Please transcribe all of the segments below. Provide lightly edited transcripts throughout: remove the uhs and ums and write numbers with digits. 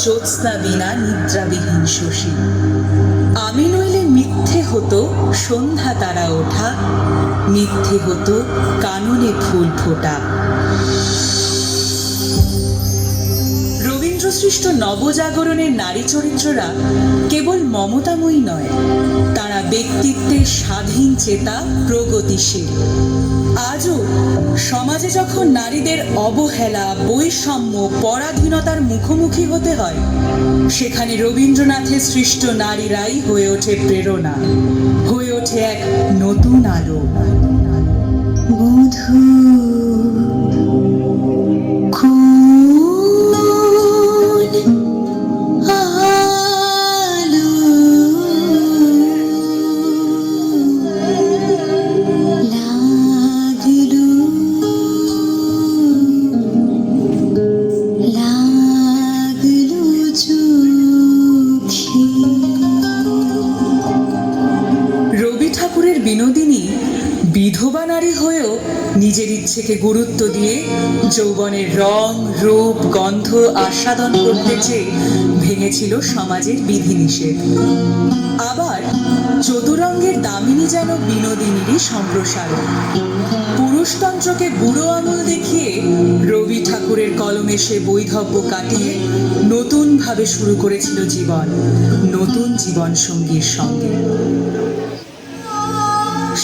জ্যোৎস্না বিনা নিদ্রাবিহীন শশী। আমি নইলে মিথ্যে হতো সন্ধ্যা তারা ওঠা, মিথ্যে হতো কাননে ফুল ফোটা। রবীন্দ্রসৃষ্ট নবজাগরণের নারী চরিত্ররা কেবল মমতাময়ী নয়, তারা ব্যক্তিত্বের স্বাধীন চেতা, প্রগতিশীল। আজও সমাজে যখন নারীদের অবহেলা, বৈষম্য, পরাধীনতার মুখোমুখি হতে হয়, সেখানে রবীন্দ্রনাথের সৃষ্ট নারীরাই হয়ে ওঠে প্রেরণা, হয়ে ওঠে এক নতুন আলো। বধূ বিনোদিনী বিধবা নারী হয়েও নিজের ইচ্ছেকে গুরুত্ব দিয়ে যৌবনের রং, রূপ, গন্ধ আস্বাদন করতে চেয়ে ভেঙেছিল সমাজের বিধিনিষেধ। আবার চতুরঙ্গের দামিনী যেন বিনোদিনীরই সম্প্রসারণ। পুরুষতন্ত্রকে বুড়ো আঙুল দেখিয়ে রবি ঠাকুরের কলমে সে বৈধব্য কাটিয়ে নতুন ভাবে শুরু করেছিল জীবন, নতুন জীবন সঙ্গীর সঙ্গে।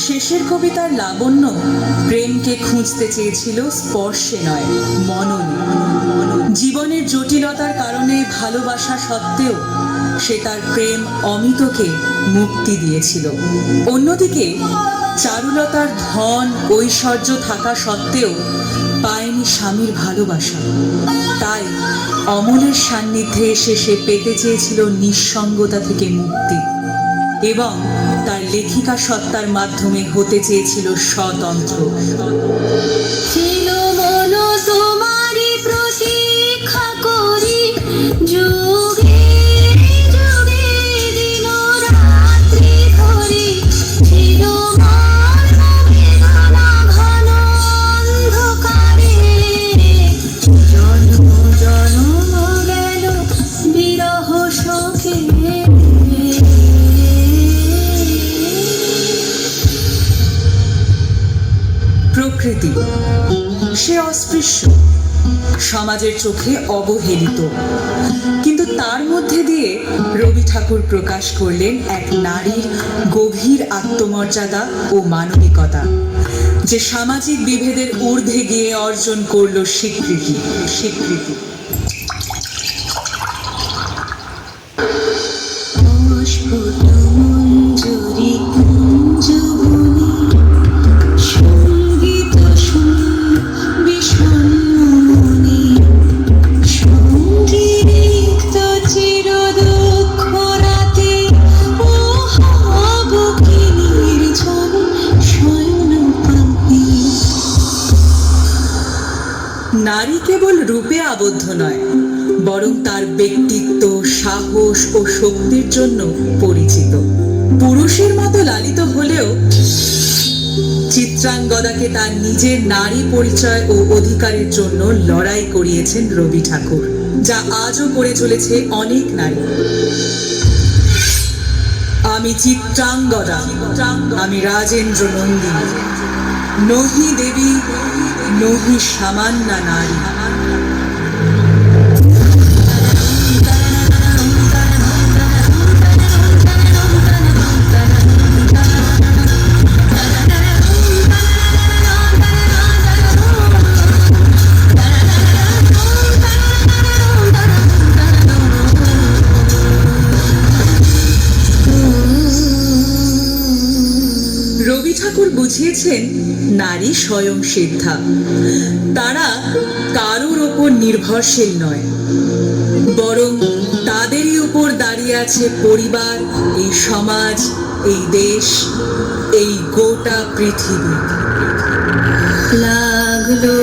শেষের কবিতার লাবণ্য প্রেমকে খুঁজতে চেয়েছিল স্পর্শে নয়, মননে। জীবনের জটিলতার কারণে ভালোবাসা সত্ত্বেও সে তার প্রেম অমিতকে মুক্তি দিয়েছিল। অন্যদিকে চারুলতার ধন, ঐশ্বর্য থাকা সত্ত্বেও পায়নি স্বামীর ভালোবাসা। তাই অমলের সান্নিধ্যে এসে সে পেতে চেয়েছিল নিঃসঙ্গতা থেকে মুক্তি এবং তার লেখিকা সত্তার মাধ্যমে হতে চেয়েছিল স্বতন্ত্র। প্রকৃতি সে অস্পৃশ্য, সমাজের চোখে অবহেলিত, কিন্তু তার মধ্যে দিয়ে রবি ঠাকুর প্রকাশ করলেন এক নারীর গভীর আত্মমর্যাদা ও মানবিকতা, যে সামাজিক বিভেদের ঊর্ধ্বে গিয়ে অর্জন করল স্বীকৃতি। নারী কেবল রূপে আবদ্ধ নয়, বরং তার ব্যক্তিত্ব, সাহস ও শক্তির জন্য পরিচিত। পুরুষের মতো লালিত হলেও চিত্রাঙ্গদাকে তার নিজের নারী পরিচয় ও অধিকারের জন্য লড়াই করিয়েছেন রবি ঠাকুর, যা আজও করে চলেছে অনেক নারী। আমি চিত্রাঙ্গদা, আমি রাজেন্দ্র নন্দিনী, নহি দেবী নহি সামান্যা নারী। রবি ঠাকুর বুঝিয়েছেন নারী স্বয়ং সিদ্ধা, তারা কারোর ওপর নির্ভরশীল নয়, বরং তাদেরই উপর দাঁড়িয়ে আছে পরিবার, এই সমাজ, এই দেশ, এই গোটা পৃথিবী। লাগলো